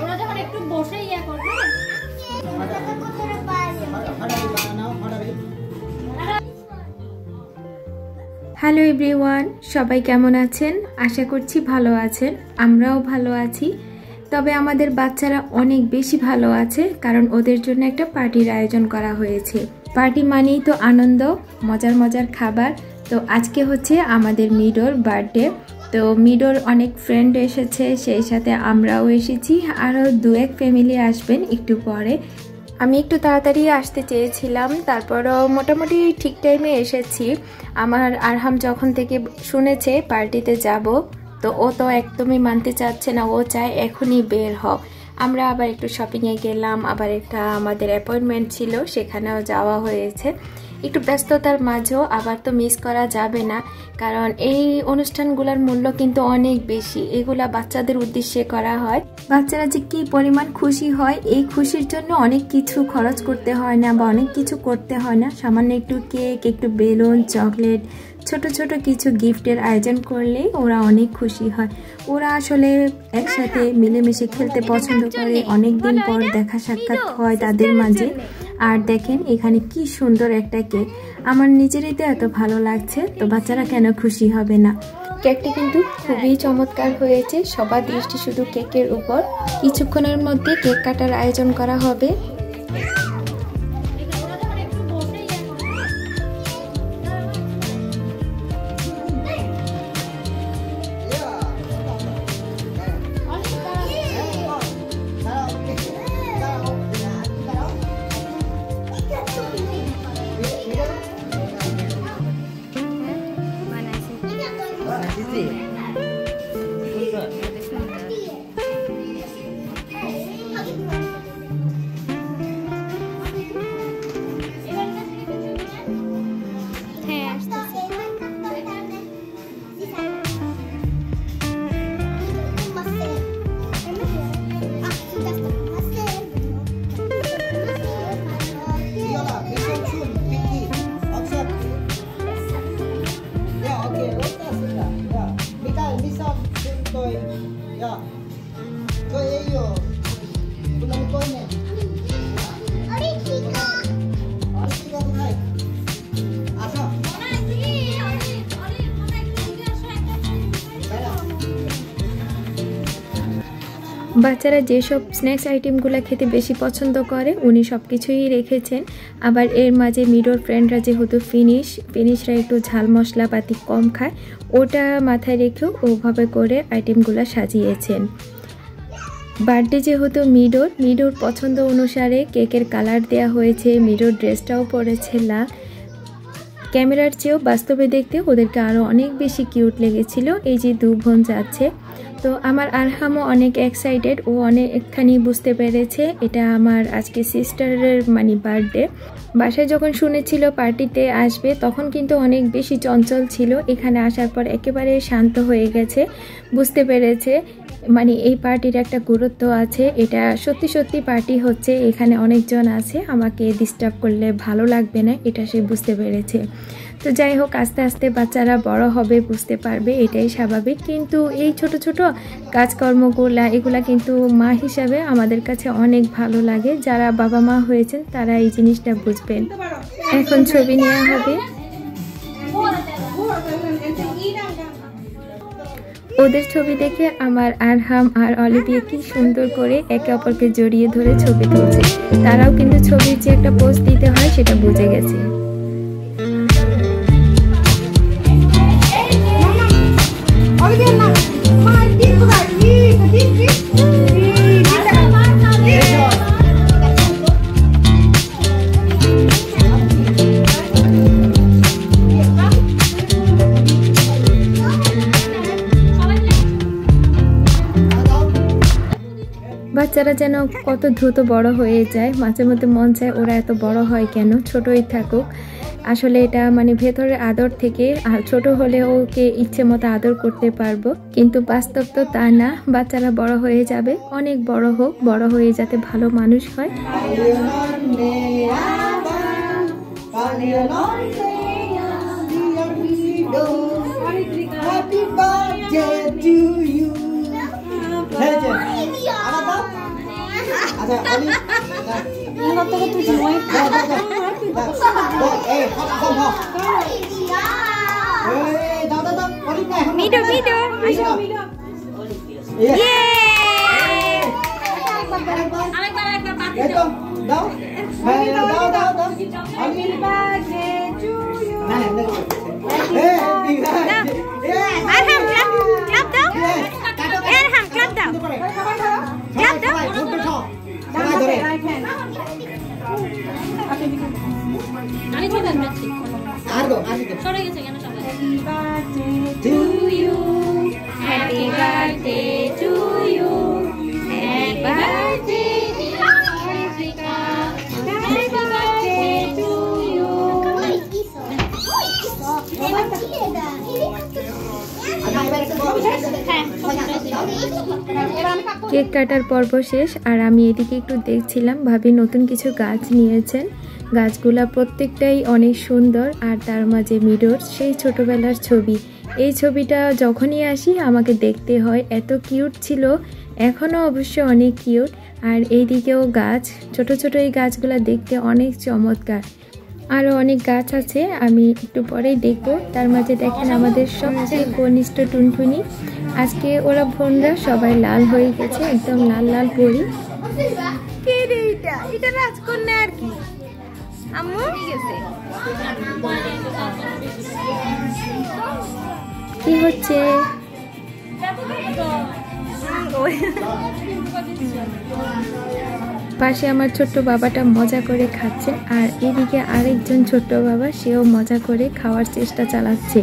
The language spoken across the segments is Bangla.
ওরা যখন একটু বসে ইয়া করবে হ্যালো এভরিওয়ান, সবাই কেমন আছেন? আশা করছি ভালো আছেন। আমরাও ভালো আছি। তবে আমাদের বাচ্চারা অনেক বেশি ভালো আছে, কারণ ওদের জন্য একটা পার্টির আয়োজন করা হয়েছে। পার্টি মানেই তো আনন্দ, মজার মজার খাবার। তো আজকে হচ্ছে আমাদের মিডোর বার্থডে। তো মিডোর অনেক ফ্রেন্ড এসেছে, সেই সাথে আমরাও এসেছি। আরও দু এক ফ্যামিলি আসবেন একটু পরে। আমি একটু তাড়াতাড়ি আসতে চেয়েছিলাম, তারপরও মোটামুটি ঠিক টাইমে এসেছি। আমার আরহাম যখন থেকে শুনেছে পার্টিতে যাব, তো ও তো একদমই মানতে চাচ্ছে না, ও চায় এখনই বের হোক। আমরা আবার একটু শপিংয়ে গেলাম, আবার একটা আমাদের অ্যাপয়েন্টমেন্ট ছিল, সেখানেও যাওয়া হয়েছে। একটু ব্যস্ততার মাঝেও আবার তো মিস করা যাবে না, কারণ এই অনুষ্ঠানগুলোর মূল্য কিন্তু অনেক বেশি। এগুলা বাচ্চাদের উদ্দেশ্যে করা হয়। বাচ্চারা যে কি পরিমাণ খুশি হয়, এই খুশির জন্য অনেক কিছু খরচ করতে হয় না বা অনেক কিছু করতে হয় না। সামান্য একটু কেক, একটু বেলুন, চকলেট, ছোট ছোট কিছু গিফটের আয়োজন করলেই ওরা অনেক খুশি হয়। ওরা আসলে একসাথে মিলেমিশে খেলতে পছন্দ করে। অনেক দিন পর দেখা সাক্ষাৎ হয় তাদের মাঝে। আর দেখেন এখানে কি সুন্দর একটা কেক, আমার নিজেরই তো এত ভালো লাগছে, তো বাচ্চারা কেন খুশি হবে না। কেকটি কিন্তু খুবই চমৎকার হয়েছে। সবার দৃষ্টি শুধু কেকের উপর। কিছুক্ষণের মধ্যে কেক কাটার আয়োজন করা হবে। বাচ্চারা যেসব স্ন্যাক্স আইটেমগুলো খেতে বেশি পছন্দ করে উনি সব কিছুই রেখেছেন। আবার এর মাঝে মিডোর ফ্রেন্ডরা যেহেতু ফিনিশরা একটু ঝাল মশলাপাতি কম খায়, ওটা মাথায় রেখেও ওভাবে করে আইটেমগুলো সাজিয়েছেন। বার্থডে যেহেতু মিডোর পছন্দ অনুসারে কেকের কালার দেয়া হয়েছে। মিডোর ড্রেসটাও পরেছে লাল। ক্যামেরার চেয়েও বাস্তবে দেখতে ওদেরকে আরও অনেক বেশি কিউট লেগেছিল। এই যে দু বোন যাচ্ছে, তো আমার আরহামও অনেক এক্সাইটেড। ও অনেকখানি বুঝতে পেরেছে এটা আমার আজকে সিস্টারের বার্থডে। বাসায় যখন শুনেছিল পার্টিতে আসবে, তখন কিন্তু অনেক বেশি চঞ্চল ছিল। এখানে আসার পর একেবারে শান্ত হয়ে গেছে, বুঝতে পেরেছে এই পার্টির একটা গুরুত্ব আছে। এটা সত্যি সত্যি পার্টি হচ্ছে, এখানে অনেকজন আছে, আমাকে ডিস্টার্ব করলে ভালো লাগবে না, এটা সে বুঝতে পেরেছে। তো যাই হোক, আস্তে আস্তে বাচ্চারা বড় হবে, বুঝতে পারবে, এটাই স্বাভাবিক। কিন্তু এই ছোট ছোট এগুলা কিন্তু মা হিসাবে আমাদের কাছে অনেক ভালো লাগে। যারা বাবা মা হয়েছেন তারা এই জিনিসটা বুঝবেন। এখন ছবি নেওয়া হবে। ওদের ছবি দেখে আমার আরহাম আর অলিভিয়া কি সুন্দর করে একে অপরকে জড়িয়ে ধরে ছবি তুলছে। তারাও কিন্তু ছবির যে একটা পোজ দিতে হয় সেটা বুঝে গেছে। বাচ্চারা যেন কত দ্রুত বড় হয়ে যায়, মাঝে মধ্যে মন চায় ওরা এত বড় হয় কেন, ছোটই থাকুক। আসলে এটা ভেতরের আদর থেকে, আর ছোট হলে ওকে ইচ্ছে মতো আদর করতে পারবো, কিন্তু বাস্তব তো তা না। বাচ্চারা বড় হয়ে যাবে, অনেক বড় হোক, বড় হয়ে যাতে ভালো মানুষ হয়। Happy birthday to you. আচ্ছা অলি ইঙ্গত থেকে তুই মই এই খাও এই দাও অলি না মিডো মিডো মিডো ইয়ে আরেকবার পাতি এই তো দাও হ্যাঁ দাও অলি বার্থডে টু ইউ না আরহাম ক্লাব দাও আরহাম ক্লাব দাও ক্লাব দাও ধরে আমি তো দেখছি আর দো সরে গেছে কেন সবাই to you happy birthday to you happy birthday cake কাটার পর্ব শেষ আর আমি এদিকে একটু দেখছিলাম ভাবি নতুন কিছু গাছ নিয়েছেন গাছগুলা প্রত্যেকটাই অনেক সুন্দর আর তার মাঝে মিডোর সেই ছোটবেলার ছবি এই ছবিটা যখনই আসি আমাকে দেখতে হয় এত কিউট ছিল এখনও অবশ্য অনেক কিউট আর এইদিকেও গাছ ছোট ছোট এই গাছগুলা দেখতে অনেক চমৎকার আরও অনেক গাছ আছে আমি একটু পরেই দেখব তার মাঝে দেখেন আমাদের সবচেয়ে ঘনিষ্ঠ টুনটুনি আজকে ওরা বোনরা সবাই লাল হয়ে গেছে একদম লাল লাল পরি কে রে এটা রাজকন্যা আর কি আম্মু গেছে কি হচ্ছে পাশে আমার ছোট্ট বাবাটা মজা করে খাচ্ছে আর এদিকে আরেকজন ছোট্ট বাবা সেও মজা করে খাওয়ার চেষ্টা চালাচ্ছে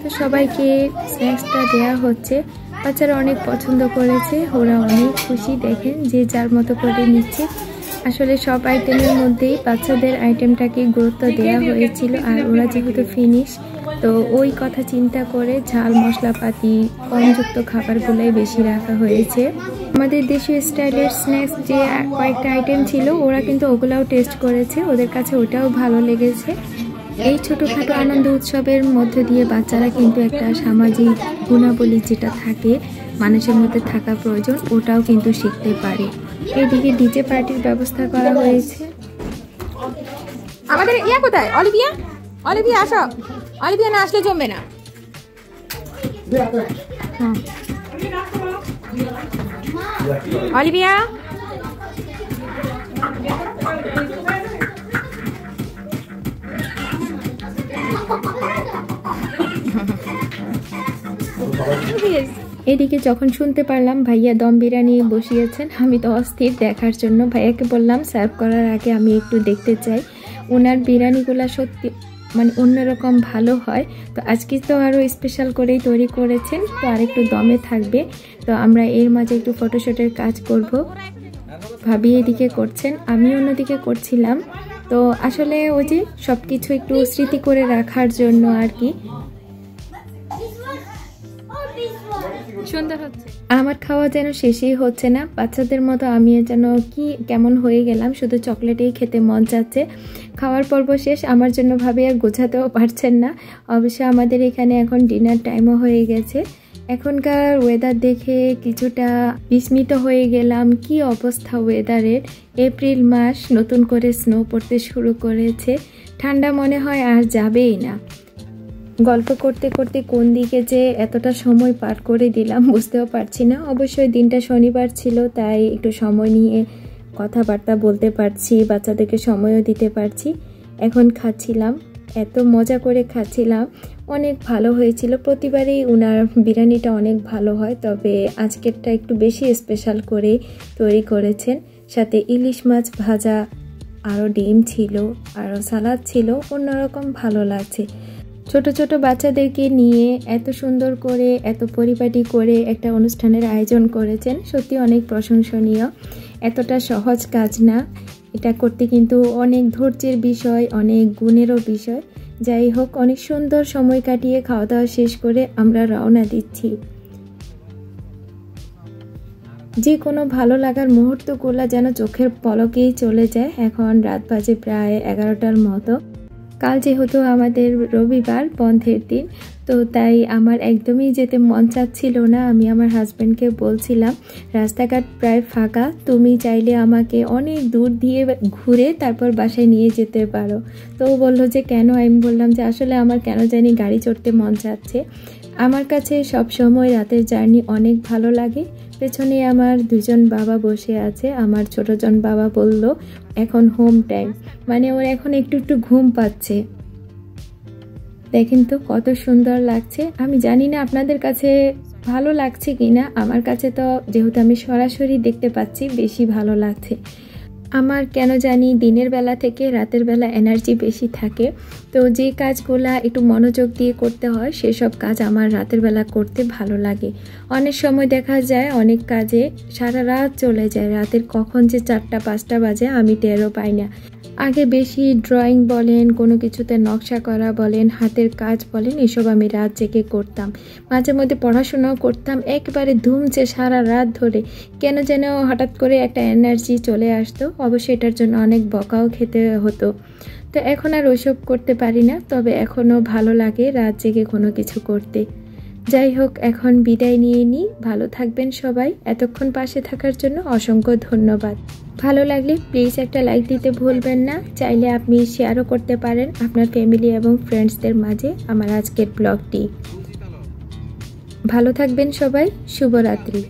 তো সবাইকে স্ন্যাক্সটা দেওয়া হচ্ছে বাচ্চারা অনেক পছন্দ করেছে ওরা অনেক খুশি দেখেন যে যার মতো করে নিচ্ছে আসলে সব আইটেমের মধ্যেই বাচ্চাদের আইটেমটাকে গুরুত্ব দেওয়া হয়েছিল আর ওরা যেহেতু ফিনিশ তো ওই কথা চিন্তা করে ঝাল মশলাপাতি কমযুক্ত খাবারগুলোই বেশি রাখা হয়েছে আমাদের দেশীয় স্টাইলের স্ন্যাক্স যে কয়েকটা আইটেম ছিল ওরা কিন্তু ওগুলাও টেস্ট করেছে ওদের কাছে ওটাও ভালো লেগেছে এই ছোটোখাটো আনন্দ উৎসবের মধ্য দিয়ে বাচ্চারা কিন্তু একটা সামাজিক গুণাবলী যেটা থাকে মানুষের মধ্যে থাকা প্রয়োজন ওটাও কিন্তু শিখতে পারে এদিকে ডিজে পার্টির ব্যবস্থা করা হয়েছে আমাদের ইয়া কোথায় অলিভিয়া অলিভিয়া আসো অলিভিয়া না আসলে জমবে না অলিভিয়া এদিকে যখন শুনতে পারলাম ভাইয়া দম বিরিয়ানি বসিয়েছেন আমি তো অস্থির দেখার জন্য ভাইয়াকে বললাম সার্ভ করার আগে আমি একটু দেখতে চাই ওনার বিরিয়ানিগুলো সত্যি মানে অন্যরকম ভালো হয় তো আজকে তো আরও স্পেশাল করেই তৈরি করেছেন তো আরেকটু দমে থাকবে তো আমরা এর মাঝে একটু ফটোশ্যুটের কাজ করব ভাবি এদিকে করছেন আমি অন্যদিকে করছিলাম তো আসলে ওই যে সব কিছু একটু স্মৃতি করে রাখার জন্য আর কি সুন্দর হচ্ছে আমার খাওয়া যেন শেষই হচ্ছে না বাচ্চাদের মতো আমি যেন কি কেমন হয়ে গেলাম শুধু চকলেটেই খেতে মন চাচ্ছে খাওয়ার পর্ব শেষ আমার জন্য ভাবে আর গোছাতেও পারছেন না অবশ্য আমাদের এখানে এখন ডিনার টাইমও হয়ে গেছে এখনকার ওয়েদার দেখে কিছুটা বিস্মিত হয়ে গেলাম কি অবস্থা ওয়েদারের এপ্রিল মাস নতুন করে স্নো পড়তে শুরু করেছে ঠান্ডা মনে হয় আর যাবেই না গল্প করতে করতে কোন দিকে যে এতটা সময় পার করে দিলাম বুঝতেও পারছি না অবশ্যই দিনটা শনিবার ছিল তাই একটু সময় নিয়ে কথাবার্তা বলতে পারছি বাচ্চাদেরকে সময়ও দিতে পারছি এখন খাচ্ছিলাম এত মজা করে খাচ্ছিলাম অনেক ভালো হয়েছিল প্রতিবারই ওনার বিরিয়ানিটা অনেক ভালো হয় তবে আজকেরটা একটু বেশি স্পেশাল করে তৈরি করেছেন সাথে ইলিশ মাছ ভাজা আরও ডিম ছিল আরও সালাদ ছিল অন্যরকম ভালো লাগছে ছোট ছোট বাচ্চাদেরকে নিয়ে এত সুন্দর করে এত পরিপাটি করে একটা অনুষ্ঠানের আয়োজন করেছেন সত্যি অনেক প্রশংসনীয় এতটা সহজ কাজ না এটা করতে কিন্তু অনেক ধৈর্যের বিষয় অনেক গুণেরও বিষয় যাই হোক অনেক সুন্দর সময় কাটিয়ে খাওয়া দাওয়া শেষ করে আমরা রওনা দিচ্ছি যে কোনো ভালো লাগার মুহূর্তগুলো যেন চোখের পলকেই চলে যায় এখন রাত বাজে প্রায় 11টার মতো কাল যেহেতু আমাদের রবিবার বন্ধের দিন, তো তাই আমার একদমই যেতে মন চাচ্ছিল না। আমি আমার হাজব্যান্ডকে বলছিলাম রাস্তাঘাট প্রায় ফাঁকা, তুমি চাইলে আমাকে অনেক দূর দিয়ে ঘুরে তারপর বাসায় নিয়ে যেতে পারো। তো ও বললো যে কেন? আমি বললাম যে আসলে আমার কেন জানি গাড়ি চড়তে মন চাচ্ছে। আমার কাছে সব সময় রাতের জার্নি অনেক ভালো লাগে। পেছনে আমার দুজন বাবা বসে আছে। আমার ছোটজন বাবা বলল এখন হোম টাইম, মানে ওর এখন একটু একটু ঘুম পাচ্ছে। দেখেন তো কত সুন্দর লাগছে। আমি জানি না আপনাদের কাছে ভালো লাগছে কি না, আমার কাছে তো যেহেতু আমি সরাসরি দেখতে পাচ্ছি বেশি ভালো লাগছে। আমার কেন জানি দিনের বেলা থেকে রাতের বেলা এনার্জি বেশি থাকে, তো যে কাজগুলা একটু মনোযোগ দিয়ে করতে হয় সেসব কাজ আমার রাতের বেলা করতে ভালো লাগে। অনেক সময় দেখা যায় অনেক কাজে সারা রাত চলে যায়, রাতের কখন যে 4টা-5টা বাজে আমি টেরও পাই না। আগে বেশি ড্রয়িং বলেন, কোনো কিছুতে নকশা করা বলেন, হাতের কাজ বলেন, এসব আমি রাত জেগে করতাম। মাঝে মধ্যে পড়াশোনাও করতাম একবারে ধুমছে সারা রাত ধরে। কেন যেন হঠাৎ করে একটা এনার্জি চলে আসতো। অবশ্যই এটার জন্য অনেক বকাও খেতে হতো। তো এখন আর ওইসব করতে পারি না, তবে এখনও ভালো লাগে রাত জেগে কোনো কিছু করতে। যাই হোক, এখন বিদায় নিয়ে নিই। ভালো থাকবেন সবাই। এতক্ষণ পাশে থাকার জন্য অসংখ্য ধন্যবাদ। ভালো লাগলে প্লিজ একটা লাইক দিতে ভুলবেন না। চাইলে আপনি শেয়ারও করতে পারেন আপনার ফ্যামিলি এবং ফ্রেন্ডসদের মাঝে আমার আজকের ব্লগটি। ভালো থাকবেন সবাই। শুভরাত্রি।